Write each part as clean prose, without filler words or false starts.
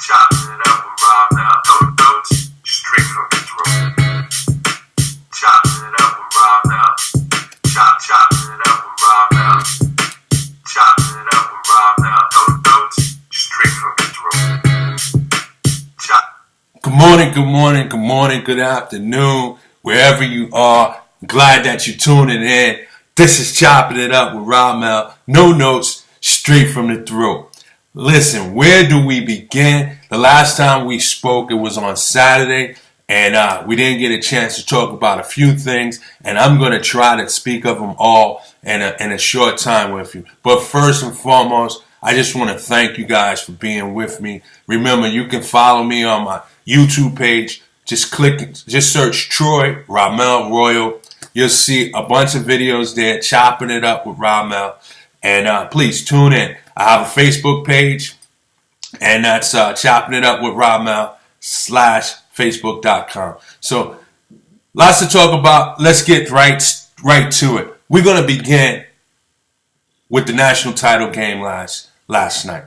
Choppin' it up with Ramel. No notes, straight from the throat. Choppin' it up with Ramel. Choppin' it up with Ramel. Choppin' it up with Ramel. No notes, straight from the throat. Good morning, good afternoon, wherever you are. Glad that you're tuning in. This is Choppin' It Up with Ramel. No notes, straight from the throat. Listen, where do we begin? The last time we spoke, it was on Saturday, and we didn't get a chance to talk about a few things, and I'm going to try to speak of them all in a short time with you. But first and foremost, I just want to thank you guys for being with me. Remember, you can follow me on my YouTube page. Just search Troy Ramel Royal. You'll see a bunch of videos there, Chopping It Up with Ramel. And please tune in. I have a Facebook page, and that's Chopping It Up with Ramel /Facebook.com. So lots to talk about. Let's get right to it. We're going to begin with the national title game last night.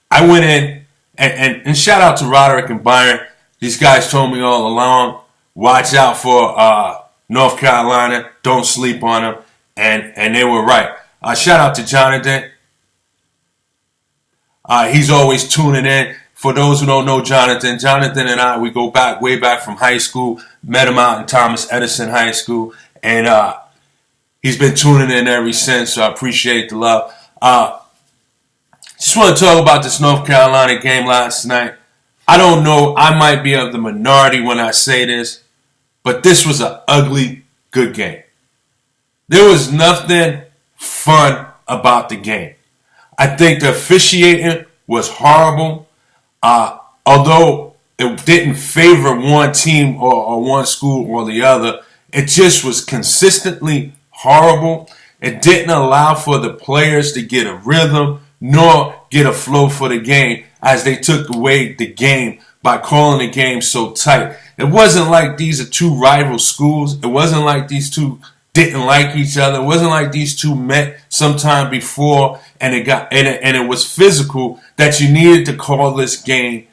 I went in, and shout out to Roderick and Byron. These guys told me all along, watch out for North Carolina. Don't sleep on them. And they were right. Shout out to Jonathan. He's always tuning in. For those who don't know Jonathan and I, we go back, way back from high school. Met him out in Thomas Edison High School. And he's been tuning in ever since, so I appreciate the love. Just want to talk about this North Carolina game last night. I don't know, I might be of the minority when I say this, but this was an ugly, good game. There was nothing fun about the game. I think the officiating was horrible. Although it didn't favor one team or one school or the other, it just was consistently horrible. It didn't allow for the players to get a rhythm nor get a flow for the game, as they took away the game by calling the game so tight. It wasn't like these are two rival schools. It wasn't like these two didn't like each other. It wasn't like these two met sometime before and it was physical that you needed to call this game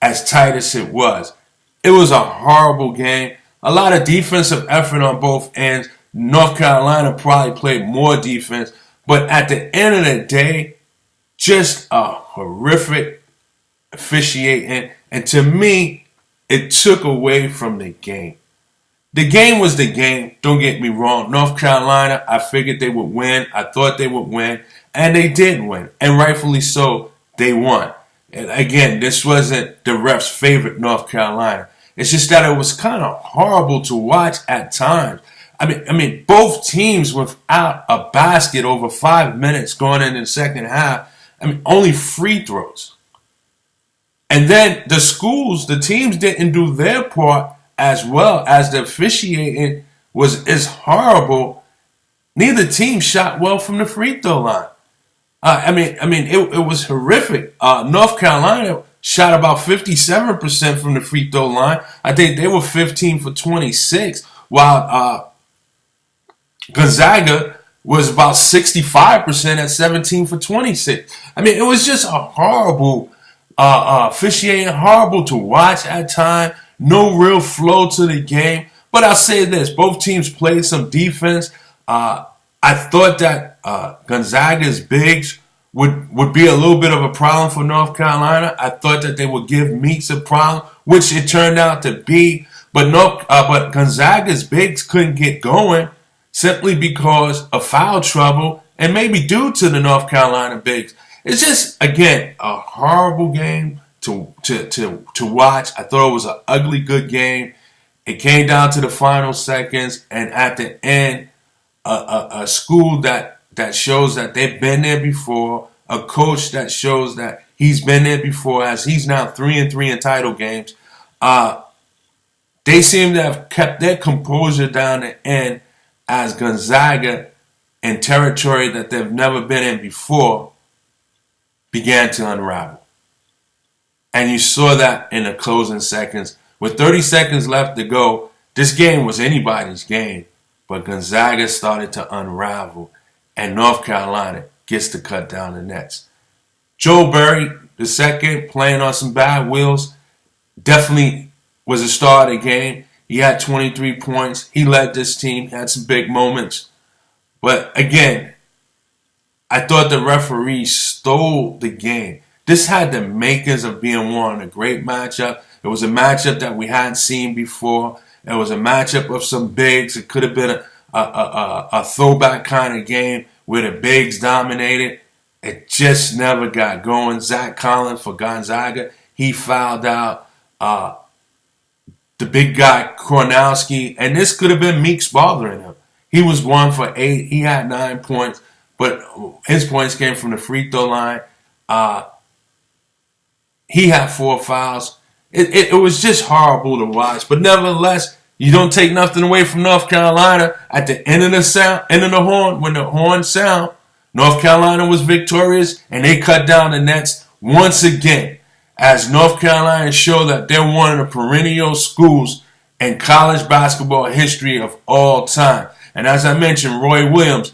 as tight as it was. It was a horrible game. A lot of defensive effort on both ends. North Carolina probably played more defense, but at the end of the day, just a horrific officiating, and to me, it took away from the game. The game was the game, don't get me wrong. North Carolina, I figured they would win. I thought they would win, and they did win. And rightfully so, they won. And again, this wasn't the refs' favorite North Carolina. It's just that it was kind of horrible to watch at times. I mean, both teams without a basket over 5 minutes going into the second half. Only free throws. And then the teams didn't do their part as well, as the officiating is horrible. Neither team shot well from the free throw line. It was horrific. North Carolina shot about 57% from the free throw line. I think they were 15 for 26, while Gonzaga was about 65% at 17 for 26. It was just a horrible officiating, horrible to watch at times. No real flow to the game. But I'll say this, both teams played some defense. I thought that Gonzaga's bigs would be a little bit of a problem for North Carolina. I thought that they would give Meeks a problem, which it turned out to be. But Gonzaga's bigs couldn't get going simply because of foul trouble and maybe due to the North Carolina bigs. It's just, again, a horrible game to watch. I thought it was an ugly good game. It came down to the final seconds, and at the end, a school that shows that they've been there before, a coach that shows that he's been there before, as he's now 3-3 in title games. They seem to have kept their composure down the end, as Gonzaga, in territory that they've never been in before, began to unravel. And you saw that in the closing seconds. With 30 seconds left to go, this game was anybody's game. But Gonzaga started to unravel, and North Carolina gets to cut down the nets. Joe Barry, the second, playing on some bad wheels, definitely was a star of the game. He had 23 points. He led this team, had some big moments. But again, I thought the referee stole the game. This had the makings of being one, a great matchup. It was a matchup that we hadn't seen before. It was a matchup of some bigs. It could have been a throwback kind of game where the bigs dominated. It just never got going. Zach Collins for Gonzaga, he fouled out. The big guy, Kornowski, and this could have been Meeks bothering him. He was 1 for 8. He had 9 points, but his points came from the free throw line. He had 4 fouls. It was just horrible to watch. But nevertheless, you don't take nothing away from North Carolina. At the end of the horn, when the horn sound, North Carolina was victorious, and they cut down the nets once again, as North Carolina showed that they're one of the perennial schools in college basketball history of all time. And as I mentioned, Roy Williams,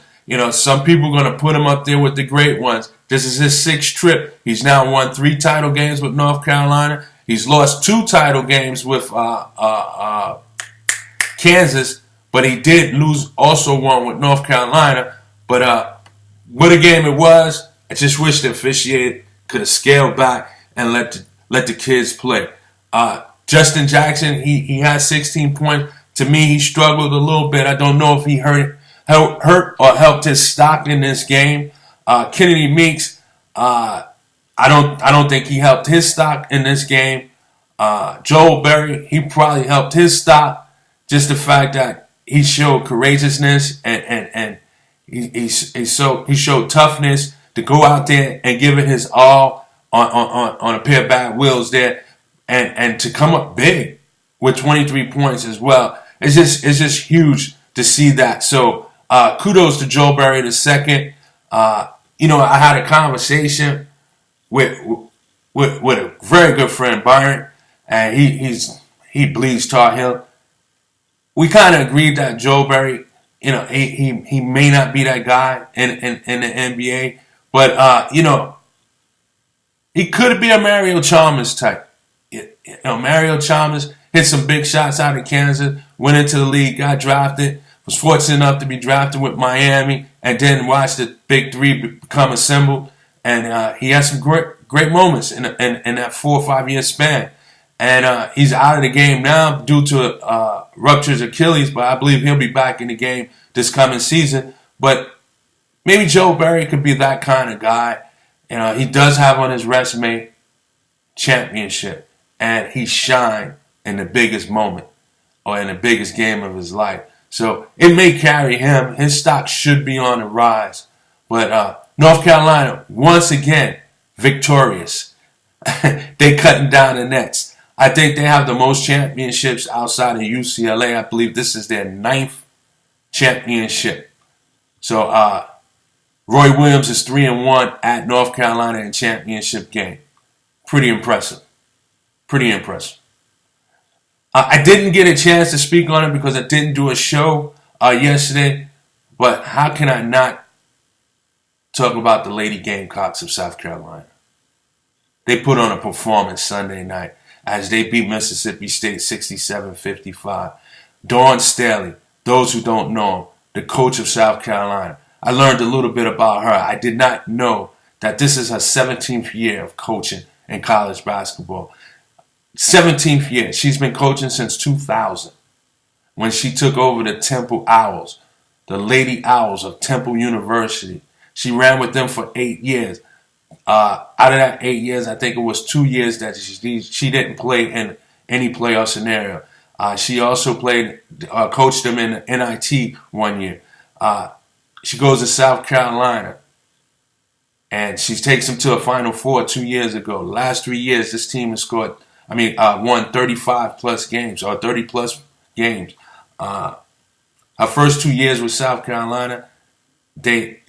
some people are going to put him up there with the great ones. This is his 6th trip. He's now won 3 title games with North Carolina. He's lost 2 title games with Kansas, but he did lose also one with North Carolina. But what a game it was. I just wish the officiator could have scaled back and let the kids play. Justin Jackson, he had 16 points. To me, he struggled a little bit. I don't know if he hurt or helped his stock in this game. Kennedy Meeks, I don't think he helped his stock in this game. Joel Berry, he probably helped his stock. Just the fact that he showed courageousness and he showed toughness to go out there and give it his all on a pair of bad wheels there, and to come up big with 23 points as well. It's just huge to see that. So kudos to Joe Barry II. I had a conversation with a very good friend, Byron, and he bleeds Tar Heel. We kind of agreed that Joe Barry, he may not be that guy in the NBA, but he could be a Mario Chalmers type. Mario Chalmers hit some big shots out of Kansas, went into the league, got drafted, was fortunate enough to be drafted with Miami, and then watched the Big Three become assembled. And he had some great moments in that 4 or 5 year span. And he's out of the game now due to ruptured Achilles, but I believe he'll be back in the game this coming season. But maybe Joe Barry could be that kind of guy. He does have on his resume championship, and he shined in the biggest moment or in the biggest game of his life. So it may carry him. His stock should be on the rise. But North Carolina, once again, victorious. They cutting down the nets. I think they have the most championships outside of UCLA. I believe this is their 9th championship. So Roy Williams is 3-1 at North Carolina in championship game. Pretty impressive. Pretty impressive. I didn't get a chance to speak on it because I didn't do a show yesterday. But how can I not talk about the Lady Gamecocks of South Carolina? They put on a performance Sunday night as they beat Mississippi State 67-55. Dawn Staley, those who don't know, the coach of South Carolina. I learned a little bit about her. I did not know that this is her 17th year of coaching in college basketball. 17th year. She's been coaching since 2000 when she took over the Temple Owls, the Lady Owls of Temple University. She ran with them for 8 years. Out of that 8 years, I think it was 2 years that she didn't play in any playoff scenario. She also coached them in the NIT 1 year. She goes to South Carolina, and she takes them to a Final Four 2 years ago. The last 3 years, this team has won 35 plus games or 30 plus games. Her first 2 years with South Carolina,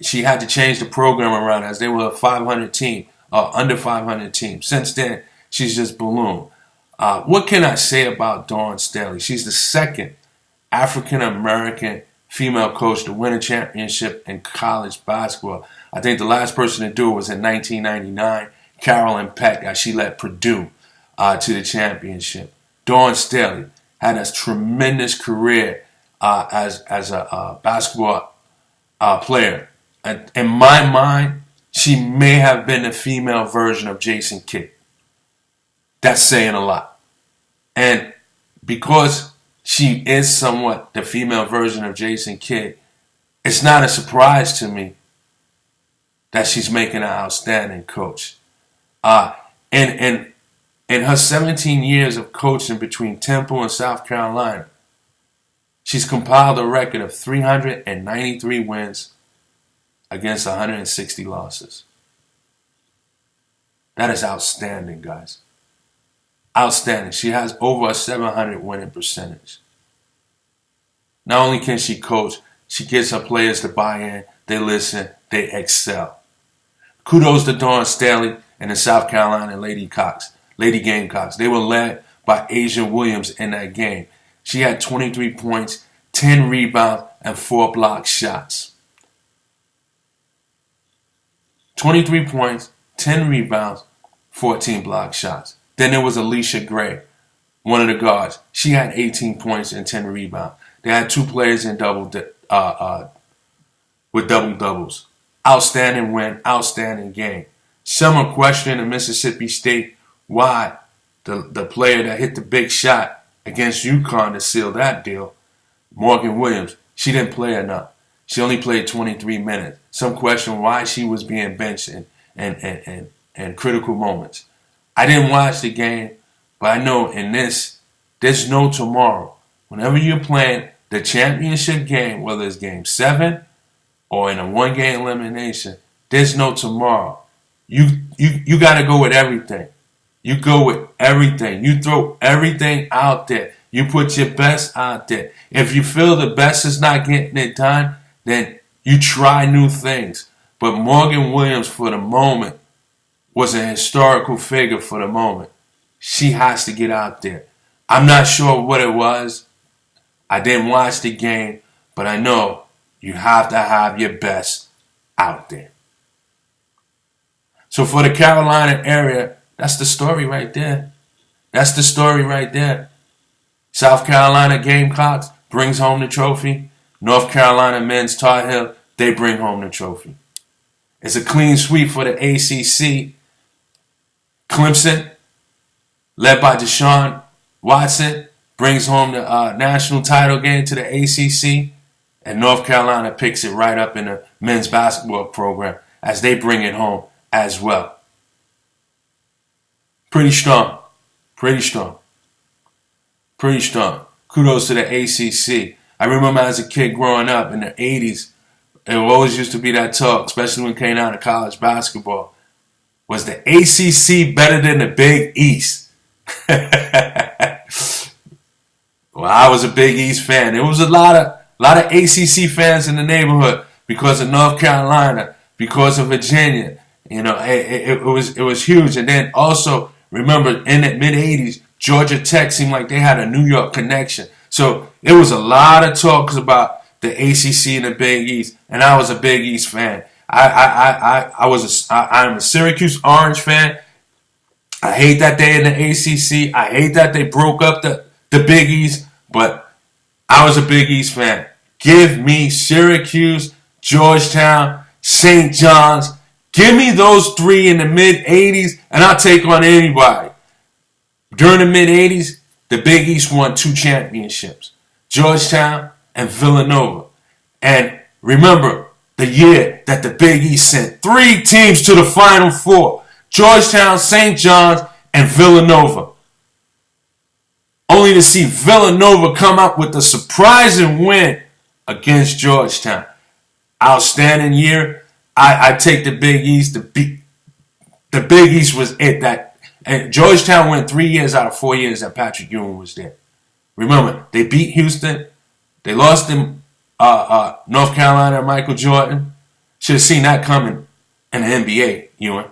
she had to change the program around as they were a 500 team, under 500 team. Since then, she's just ballooned. What can I say about Dawn Staley? She's the second African-American female coach to win a championship in college basketball. I think the last person to do it was in 1999, Carolyn Peck, as she led Purdue to the championship. Dawn Staley had a tremendous career as a basketball player. And in my mind, she may have been the female version of Jason Kidd. That's saying a lot. And because she is somewhat the female version of Jason Kidd, it's not a surprise to me that she's making an outstanding coach. In her 17 years of coaching between Temple and South Carolina, she's compiled a record of 393 wins against 160 losses. That is outstanding, guys. Outstanding. She has over a 700 winning percentage. Not only can she coach, she gets her players to buy in, they listen, they excel. Kudos to Dawn Staley and the South Carolina Lady Gamecocks. They were led by Asia Williams in that game. She had 23 points, 10 rebounds, and 4 block shots. 23 points, 10 rebounds, 14 block shots. Then there was Alicia Gray, one of the guards. She had 18 points and 10 rebounds. They had 2 players in with double-doubles. Outstanding win, outstanding game. Some are questioning in Mississippi State why the player that hit the big shot against UConn to seal that deal, Morgan Williams, she didn't play enough. She only played 23 minutes. Some question why she was being benched in critical moments. I didn't watch the game, but I know in this, there's no tomorrow. Whenever you're playing the championship game, whether it's game 7 or in a one-game elimination, there's no tomorrow. You got to go with everything. You go with everything. You throw everything out there. You put your best out there. If you feel the best is not getting it done, then you try new things. But Morgan Williams, for the moment, was a historical figure for the moment. She has to get out there. I'm not sure what it was. I didn't watch the game, but I know you have to have your best out there. So for the Carolina area, that's the story right there. That's the story right there. South Carolina Gamecocks brings home the trophy. North Carolina men's Tar Heel, they bring home the trophy. It's a clean sweep for the ACC. Clemson, led by Deshaun Watson, brings home the national title game to the ACC. And North Carolina picks it right up in the men's basketball program as they bring it home as well. Pretty strong. Pretty strong. Pretty strong. Kudos to the ACC. I remember as a kid growing up in the 80s, it always used to be that talk, especially when it came down to college basketball. Was the ACC better than the Big East? Well, I was a Big East fan. There was a lot of ACC fans in the neighborhood because of North Carolina, because of Virginia. You know, it was huge. And then also, remember, in the mid-'80s, Georgia Tech seemed like they had a New York connection. So it was a lot of talks about the ACC and the Big East, and I was a Big East fan. I'm a Syracuse Orange fan. I hate that they in the ACC. I hate that they broke up the Big East, but I was a Big East fan. Give me Syracuse, Georgetown, St. John's. Give me those 3 in the mid-'80s, and I'll take on anybody. During the mid-'80s, the Big East won 2 championships, Georgetown and Villanova. And remember the year that the Big East sent 3 teams to the Final Four, Georgetown, St. John's, and Villanova. Only to see Villanova come up with a surprising win against Georgetown. Outstanding year. I take the Big East. The Big East was it. And Georgetown went 3 years out of 4 years that Patrick Ewing was there. Remember, they beat Houston. They lost in North Carolina, Michael Jordan. Should have seen that coming in the NBA, Ewing.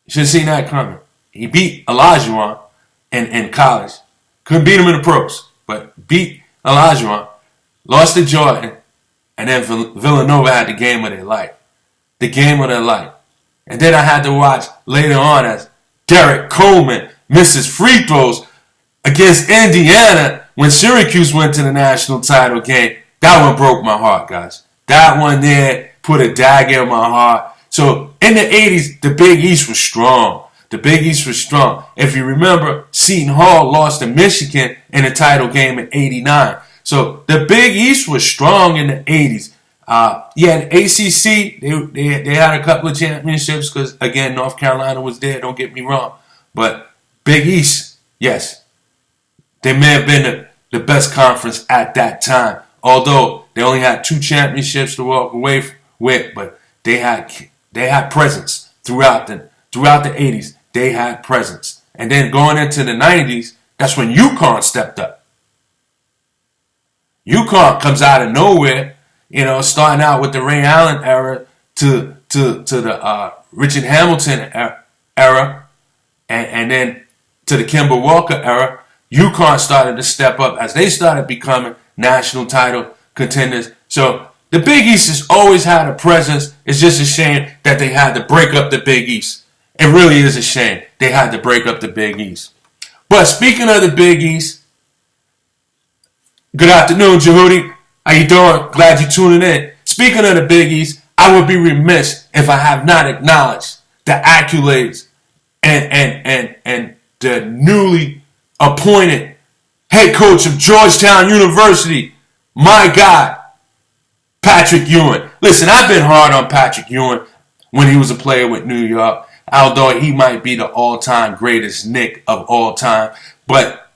Should have seen that coming. He beat Olajuwon in college. Couldn't beat him in the pros, but beat Olajuwon. Lost to Jordan, and then Villanova had the game of their life. the game of their life. And then I had to watch later on as Derek Coleman misses free throws against Indiana when Syracuse went to the national title game. That one broke my heart, guys. That one there put a dagger in my heart. So in the 80s, the Big East was strong. The Big East was strong. If you remember, Seton Hall lost to Michigan in the title game in 89. So the Big East was strong in the 80s. The ACC, they had a couple of championships because, again, North Carolina was there, don't get me wrong. But Big East, yes, they may have been the best conference at that time. Although they only had 2 championships to walk away with, but they had presence throughout the 80s. They had presence. And then going into the 90s, that's when UConn stepped up. UConn comes out of nowhere. Starting out with the Ray Allen era to the Richard Hamilton era, and then to the Kemba Walker era, UConn started to step up as they started becoming national title contenders. So the Big East has always had a presence. It's just a shame that they had to break up the Big East. It really is a shame they had to break up the Big East. But speaking of the Big East, good afternoon, Jehudi. How you doing? Glad you're tuning in. Speaking of the Big East, I would be remiss if I have not acknowledged the accolades and the newly appointed head coach of Georgetown University, my guy, Patrick Ewing. Listen, I've been hard on Patrick Ewing when he was a player with New York, although he might be the all-time greatest Knick of all time. But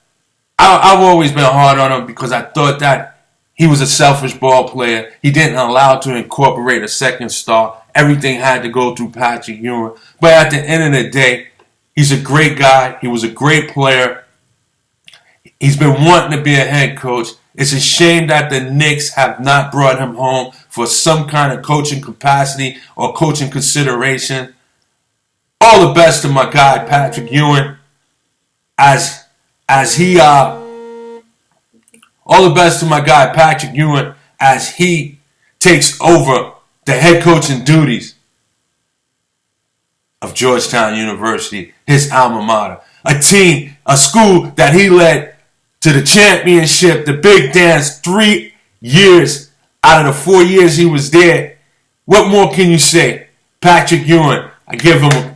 I've always been hard on him because I thought that he was a selfish ball player. He didn't allow to incorporate a second star. Everything had to go through Patrick Ewing. But at the end of the day, he's a great guy. He was a great player. He's been wanting to be a head coach. It's a shame that the Knicks have not brought him home for some kind of coaching capacity or coaching consideration. All the best to my guy, Patrick Ewing, all the best to my guy, Patrick Ewing, as he takes over the head coaching duties of Georgetown University, his alma mater. A school that he led to the championship, the big dance, 3 years out of the 4 years he was there. What more can you say? Patrick Ewing, I give him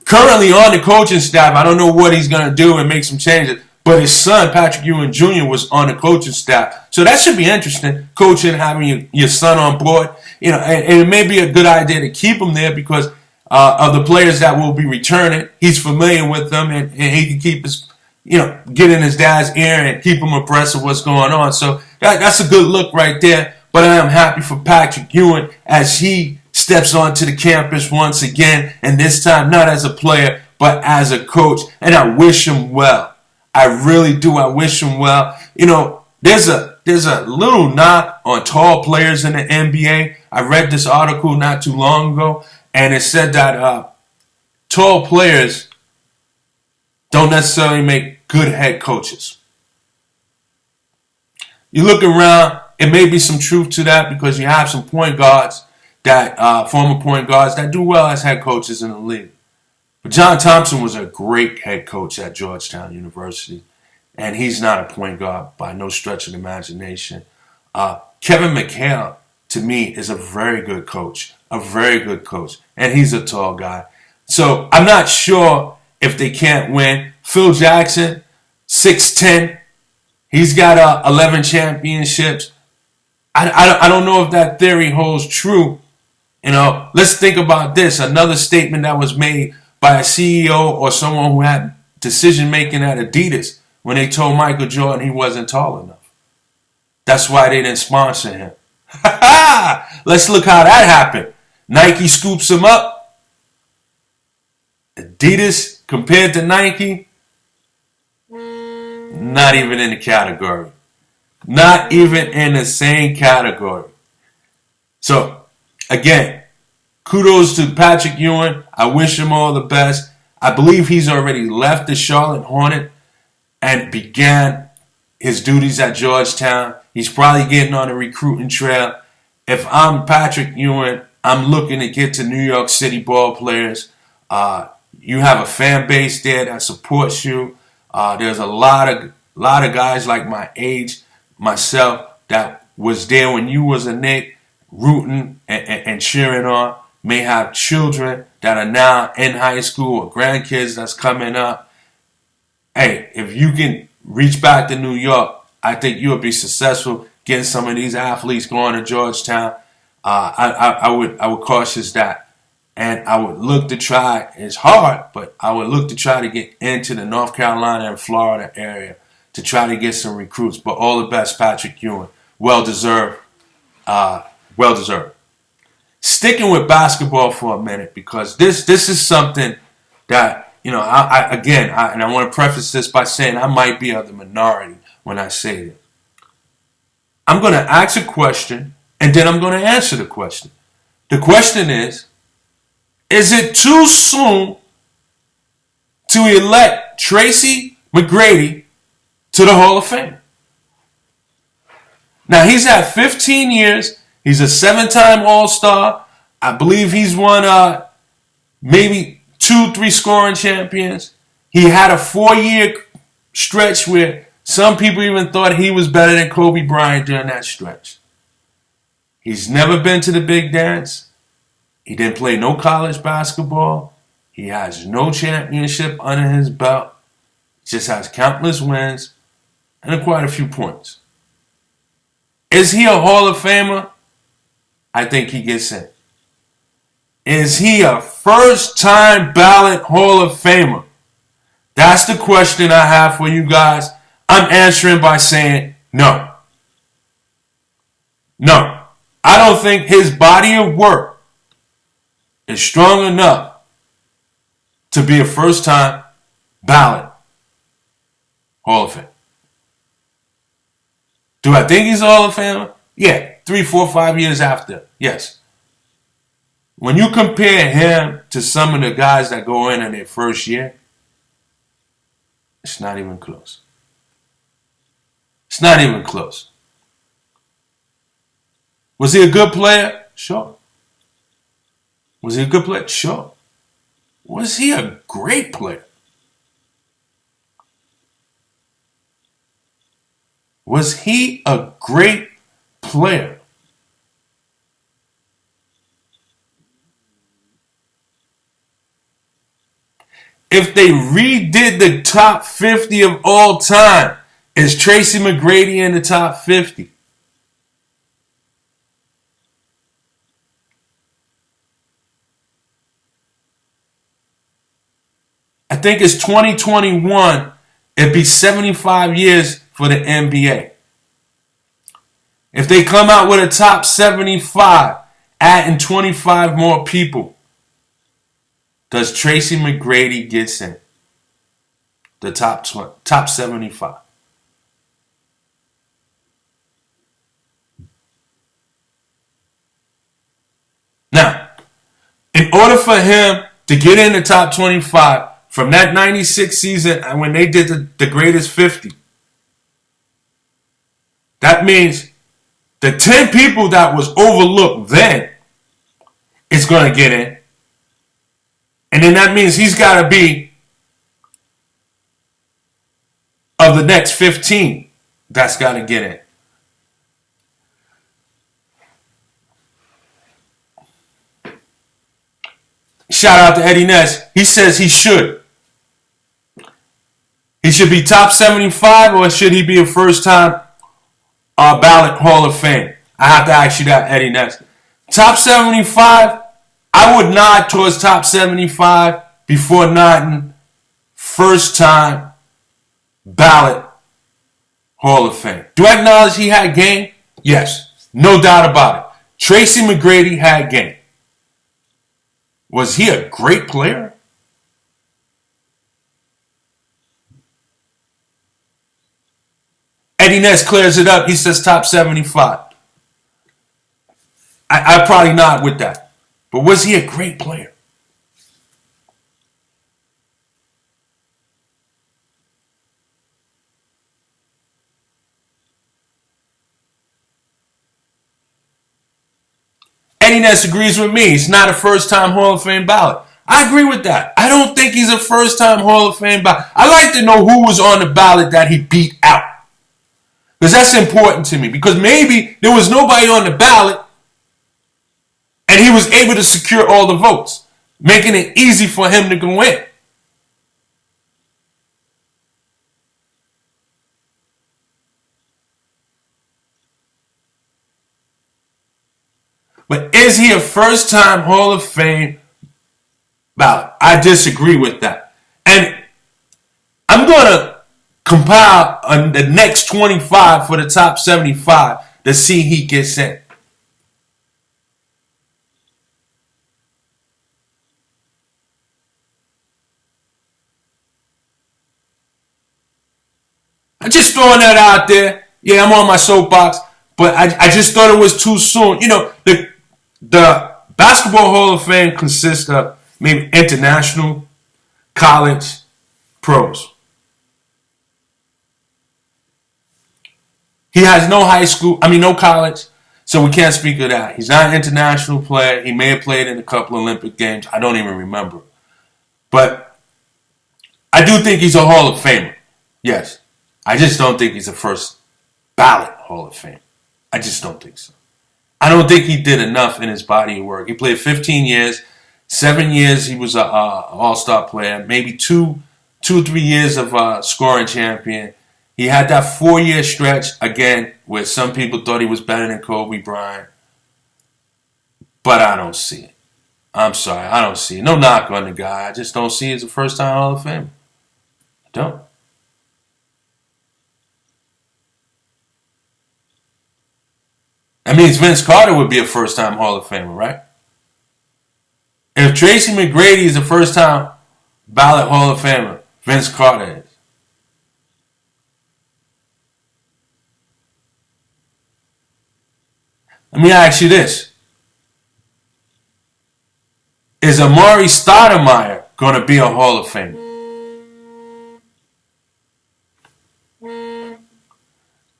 currently on the coaching staff. I don't know what he's going to do and make some changes. But his son, Patrick Ewing Jr., was on the coaching staff. So that should be interesting, coaching, having your son on board. And it may be a good idea to keep him there because of the players that will be returning. He's familiar with them, and he can keep his, get in his dad's ear and keep him abreast of what's going on. So that's a good look right there. But I am happy for Patrick Ewing as he steps onto the campus once again, and this time not as a player, but as a coach. And I wish him well. I really do. I wish him well. There's a little knock on tall players in the NBA. I read this article not too long ago, and it said that tall players don't necessarily make good head coaches. You look around, it may be some truth to that because you have some point guards former point guards that do well as head coaches in the league. But John Thompson was a great head coach at Georgetown University, and he's not a point guard by no stretch of the imagination. Kevin McHale, to me, is a very good coach, and he's a tall guy. So I'm not sure if they can't win. Phil Jackson, 6'10", he's got 11 championships. I don't know if that theory holds true. Let's think about this. Another statement that was made by a CEO or someone who had decision-making at Adidas when they told Michael Jordan he wasn't tall enough. That's why they didn't sponsor him. Let's look how that happened. Nike scoops him up. Adidas compared to Nike, not even in the category. Not even in the same category. So, again, kudos to Patrick Ewing. I wish him all the best. I believe he's already left the Charlotte Hornet and began his duties at Georgetown. He's probably getting on a recruiting trail. if I'm Patrick Ewing, I'm looking to get to New York City ball players. You have a fan base there that supports you. There's a lot of guys like my age, myself, that was there when you was a Knick, rooting and cheering on. May have children that are now in high school or grandkids that's coming up. Hey, if you can reach back to New York, I think you'll be successful getting some of these athletes going to Georgetown. I would cautious that. And I would look to try, it's hard, but I would look to try to get into the North Carolina and Florida area to try to get some recruits. But all the best, Patrick Ewing. Well deserved. Well deserved. Sticking with basketball for a minute, because this is something that, and I want to preface this by saying I might be of the minority when I say it. I'm going to ask a question, and then I'm going to answer the question. The question is it too soon to elect Tracy McGrady to the Hall of Fame? Now, he's had 15 years. He's a 7-time All-Star. I believe he's won maybe 2-3 scoring champions. He had a 4-year stretch where some people even thought he was better than Kobe Bryant during that stretch. He's never been to the big dance. He didn't play no college basketball. He has no championship under his belt. Just has countless wins and quite a few points. Is he a Hall of Famer? I think he gets in. Is he a first-time ballot Hall of Famer? That's the question I have for you guys. I'm answering by saying no. No. I don't think his body of work is strong enough to be a first-time ballot Hall of Fame. Do I think he's a Hall of Famer? Yeah, 3, 4, 5 years after. Yes. When you compare him to some of the guys that go in their first year, it's not even close. It's not even close. Was he a good player? Sure. Was he a good player? Sure. Was he a great player? Was he a great player? If they redid the top 50 of all time, is Tracy McGrady in the top 50? I think it's 2021. It'd be 75 years for the NBA. If they come out with a top 75, adding 25 more people, does Tracy McGrady get in the top 75? Now, in order for him to get in the top 25 from that 96 season and when they did the greatest 50, that means the 10 people that was overlooked then is going to get in. And then that means he's got to be of the next 15 that's got to get in. Shout out to Eddie Ness. He says he should. He should be top 75, or should he be a first-time ballot Hall of Fame? I have to ask you that, Eddie Ness. Top 75, I would nod towards top 75 before nodding first-time ballot Hall of Fame. Do I acknowledge he had game? Yes. No doubt about it. Tracy McGrady had game. Was he a great player? Eddie Ness clears it up. He says top 75. I probably nod with that. But was he a great player? Eddie Ness agrees with me. He's not a first-time Hall of Fame ballot. I agree with that. I don't think he's a first-time Hall of Fame ballot. I like to know who was on the ballot that he beat out. Because that's important to me. Because maybe there was nobody on the ballot and he was able to secure all the votes, making it easy for him to go in. But is he a first-time Hall of Fame ballot? I disagree with that. And I'm going to compile the next 25 for the top 75 to see he gets in. I'm just throwing that out there. Yeah, I'm on my soapbox, but I just thought it was too soon. You know, the Basketball Hall of Fame consists of maybe international, college, pros. He has no college, so we can't speak of that. He's not an international player. He may have played in a couple Olympic games. I don't even remember. But I do think he's a Hall of Famer. Yes. I just don't think he's a first ballot Hall of Fame. I just don't think so. I don't think he did enough in his body of work. He played 15 years. 7 years he was an all-star player. Maybe two or 3 years of scoring champion. He had that 4-year stretch, again, where some people thought he was better than Kobe Bryant. But I don't see it. I'm sorry, I don't see it. No knock on the guy. I just don't see it as a first-time Hall of Famer. I don't. That means Vince Carter would be a first-time Hall of Famer, right? If Tracy McGrady is a first-time ballot Hall of Famer, Vince Carter is. Let me ask you this. Is Amari Stoudemire going to be a Hall of Famer?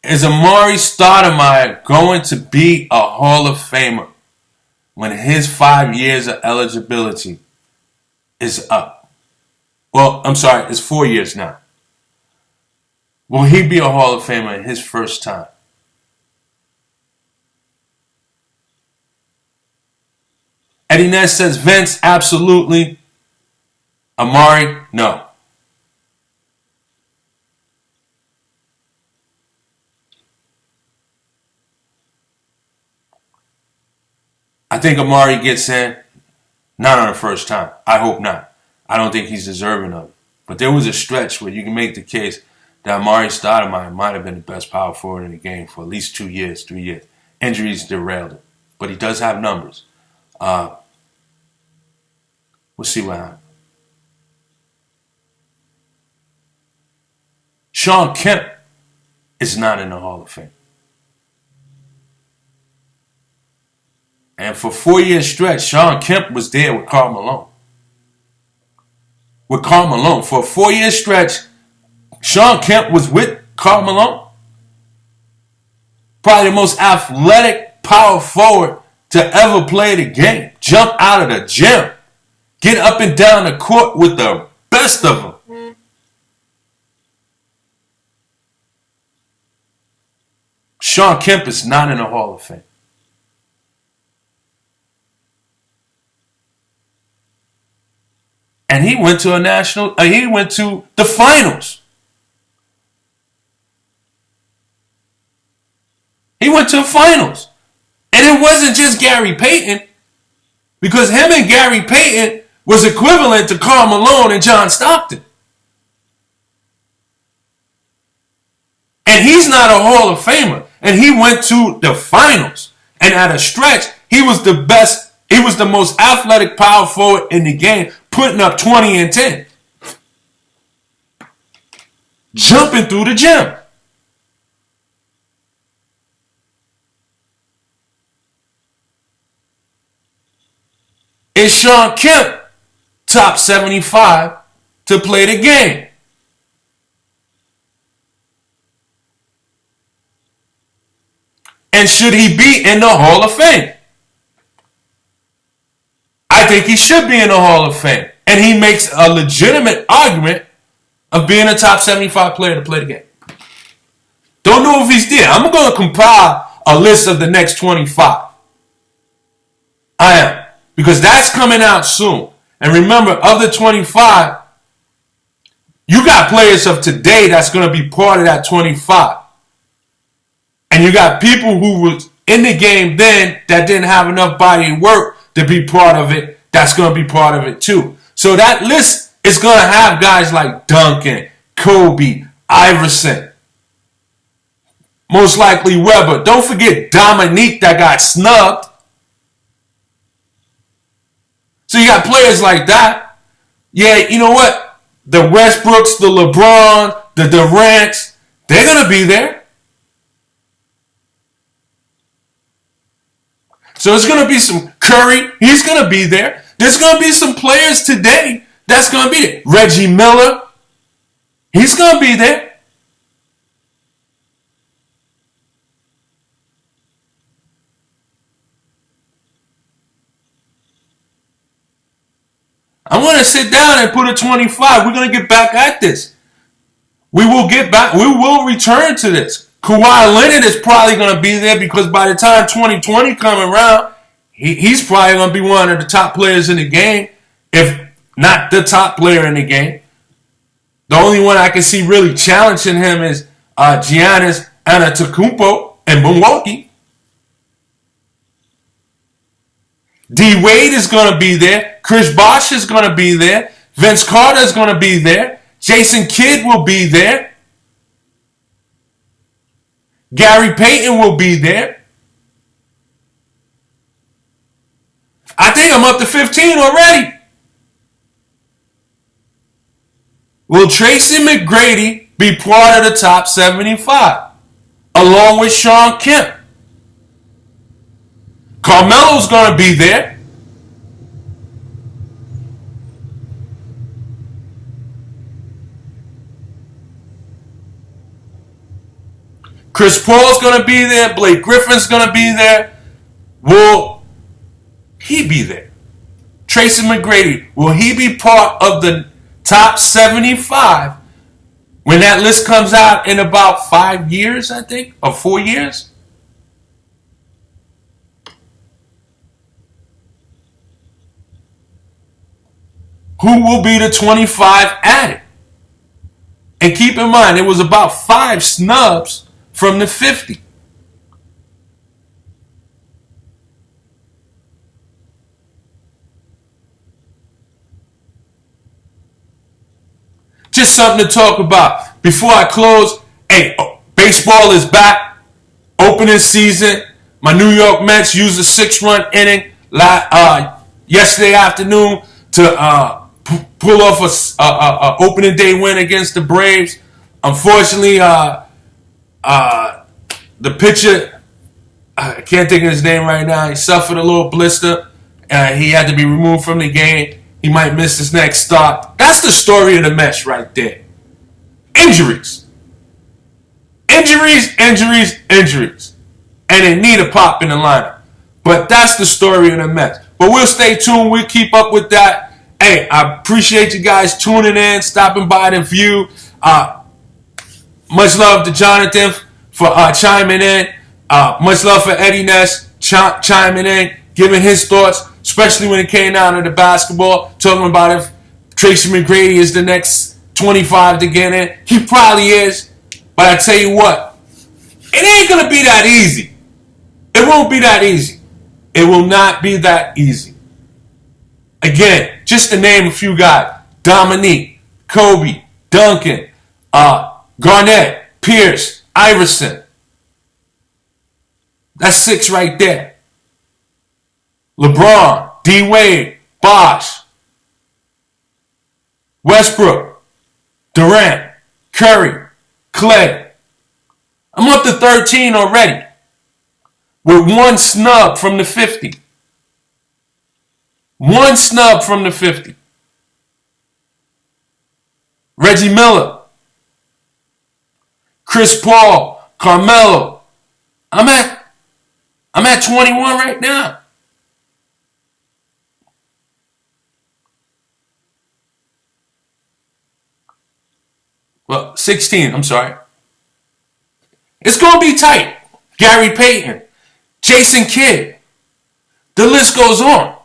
Is Amari Stoudemire going to be a Hall of Famer when his 5 years of eligibility is up? Well, I'm sorry, it's 4 years now. Will he be a Hall of Famer in his first time? Eddie Ness says Vince, absolutely. Amari, no. I think Amari gets in, not on the first time. I hope not. I don't think he's deserving of it. But there was a stretch where you can make the case that Amari Stoudemire might have been the best power forward in the game for at least 2 years, 3 years. Injuries derailed him. But he does have numbers. We'll see what happens. Shawn Kemp is not in the Hall of Fame. And for a 4-year stretch, Shawn Kemp was there with Karl Malone. With Karl Malone. For a 4-year stretch, Shawn Kemp was with Karl Malone. Probably the most athletic power forward to ever play the game. Jump out of the gym. Get up and down the court with the best of them. Shawn Kemp is not in the Hall of Fame. And he went to he went to the finals. He went to the finals. And it wasn't just Gary Payton, because him and Gary Payton was equivalent to Karl Malone and John Stockton. And he's not a Hall of Famer. And he went to the finals. And at a stretch, he was the best. He was the most athletic power forward in the game, putting up 20 and 10. Jumping through the gym. Is Shawn Kemp top 75 to play the game? And should he be in the Hall of Fame? I think he should be in the Hall of Fame. And he makes a legitimate argument of being a top 75 player to play the game. Don't know if he's there. I'm going to compile a list of the next 25. I am. Because that's coming out soon. And remember, of the 25, you got players of today that's going to be part of that 25. And you got people who was in the game then that didn't have enough body of work to be part of it. That's going to be part of it too. So that list is going to have guys like Duncan, Kobe, Iverson, most likely Webber. Don't forget Dominique that got snubbed. So you got players like that. Yeah, you know what? The Westbrooks, the LeBron, the Durants, they're going to be there. So it's going to be some Curry. He's going to be there. There's going to be some players today that's going to be there. Reggie Miller. He's going to be there. I want to sit down and put a 25. We're going to get back at this. We will get back. We will return to this. Kawhi Leonard is probably going to be there because by the time 2020 come around, he's probably going to be one of the top players in the game, if not the top player in the game. The only one I can see really challenging him is Giannis Antetokounmpo in Milwaukee. D. Wade is going to be there. Chris Bosh is going to be there. Vince Carter is going to be there. Jason Kidd will be there. Gary Payton will be there. I think I'm up to 15 already. Will Tracy McGrady be part of the top 75? Along with Sean Kemp. Carmelo's going to be there. Chris Paul's going to be there. Blake Griffin's going to be there. Will he be there? Tracy McGrady, will he be part of the top 75 when that list comes out in about 5 years, I think, or 4 years? Who will be the 25 added? And keep in mind, it was about 5 snubs from the 50. Just something to talk about. Before I close, hey, baseball is back. Opening season. My New York Mets used a 6-run inning yesterday afternoon to pull off a opening day win against the Braves. Unfortunately, the pitcher, I can't think of his name right now. He suffered a little blister. He had to be removed from the game. He might miss his next start. That's the story of the Mets right there. Injuries. Injuries. And they need a pop in the lineup. But that's the story of the Mets. But we'll stay tuned. We'll keep up with that. Hey, I appreciate you guys tuning in, stopping by the View. Much love to Jonathan for chiming in. Much love for Eddie Ness chiming in, giving his thoughts, especially when it came down to the basketball, talking about if Tracy McGrady is the next 25 to get in. He probably is, but I tell you what, it ain't going to be that easy. It won't be that easy. It will not be that easy. Again, just to name a few guys: Dominique, Kobe, Duncan, Garnett, Pierce, Iverson. That's 6 right there. LeBron, D. Wade, Bosh, Westbrook, Durant, Curry, Clay. I'm up to 13 already. With 1 snub from the 50. 1 snub from the 50. Reggie Miller, Chris Paul, Carmelo. I'm at 21 right now. Well, 16, I'm sorry. It's going to be tight. Gary Payton, Jason Kidd. The list goes on.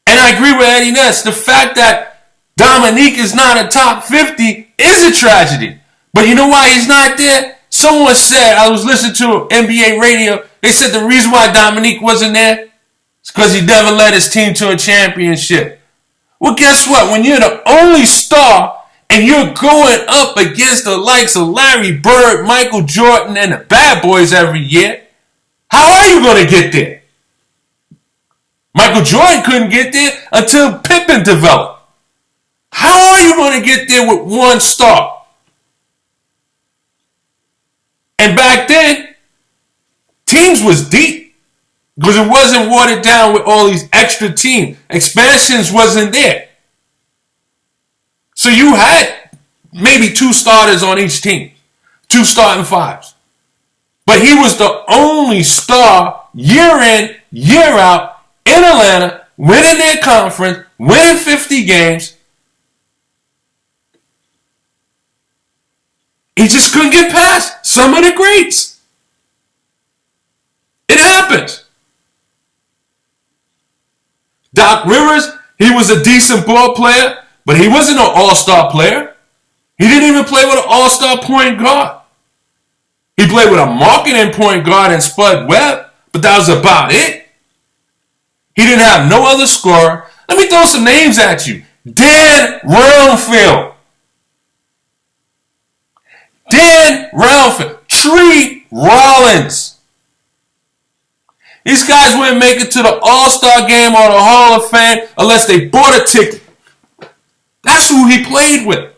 And I agree with Eddie Ness. The fact that Dominique is not a top 50 is a tragedy. But you know why he's not there? Someone said, I was listening to NBA radio, they said the reason why Dominique wasn't there is because he never led his team to a championship. Well, guess what? When you're the only star and you're going up against the likes of Larry Bird, Michael Jordan, and the bad boys every year, how are you going to get there? Michael Jordan couldn't get there until Pippen developed. How are you going to get there with one star? And back then, teams was deep because it wasn't watered down with all these extra teams. Expansions wasn't there. So you had maybe 2 starters on each team, 2 starting fives. But he was the only star year in, year out in Atlanta, winning their conference, winning 50 games. He just couldn't get past some of the greats. It happens. Doc Rivers, he was a decent ball player, but he wasn't an all-star player. He didn't even play with an all-star point guard. He played with a marketing point guard and Spud Webb, but that was about it. He didn't have no other scorer. Let me throw some names at you. Dan Roundfield. Tree Rollins. These guys wouldn't make it to the All-Star game or the Hall of Fame unless they bought a ticket. That's who he played with.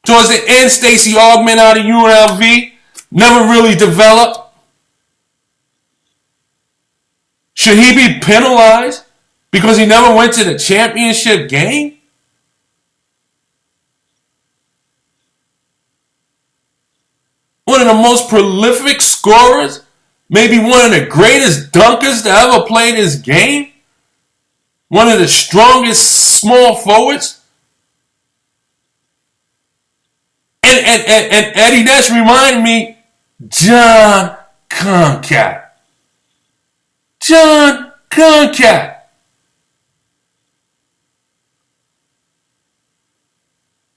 Towards the end, Stacey Augmon out of UNLV never really developed. Should he be penalized because he never went to the championship game? One of the most prolific scorers, maybe one of the greatest dunkers to ever play this game, one of the strongest small forwards. And Eddie Ness reminded me, John Concat. John Concat.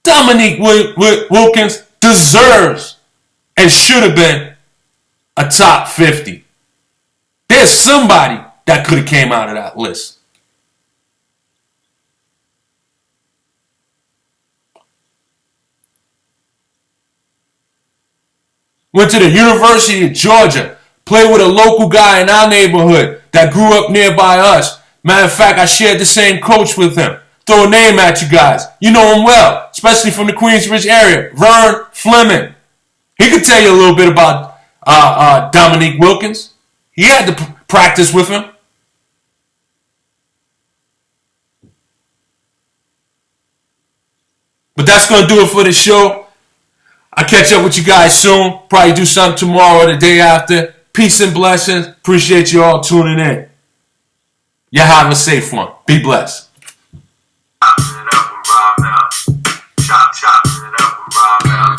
Dominique Wilkins deserves and should have been a top 50. There's somebody that could have came out of that list. Went to the University of Georgia. Played with a local guy in our neighborhood that grew up nearby us. Matter of fact, I shared the same coach with him. Throw a name at you guys. You know him well, especially from the Queensbridge area. Vern Fleming. He could tell you a little bit about Dominique Wilkins. He had to practice with him. But that's going to do it for the show. I'll catch up with you guys soon. Probably do something tomorrow or the day after. Peace and blessings. Appreciate you all tuning in. You have a safe one. Be blessed. Chopping it up with Ramel. Chopping it up with Ramel.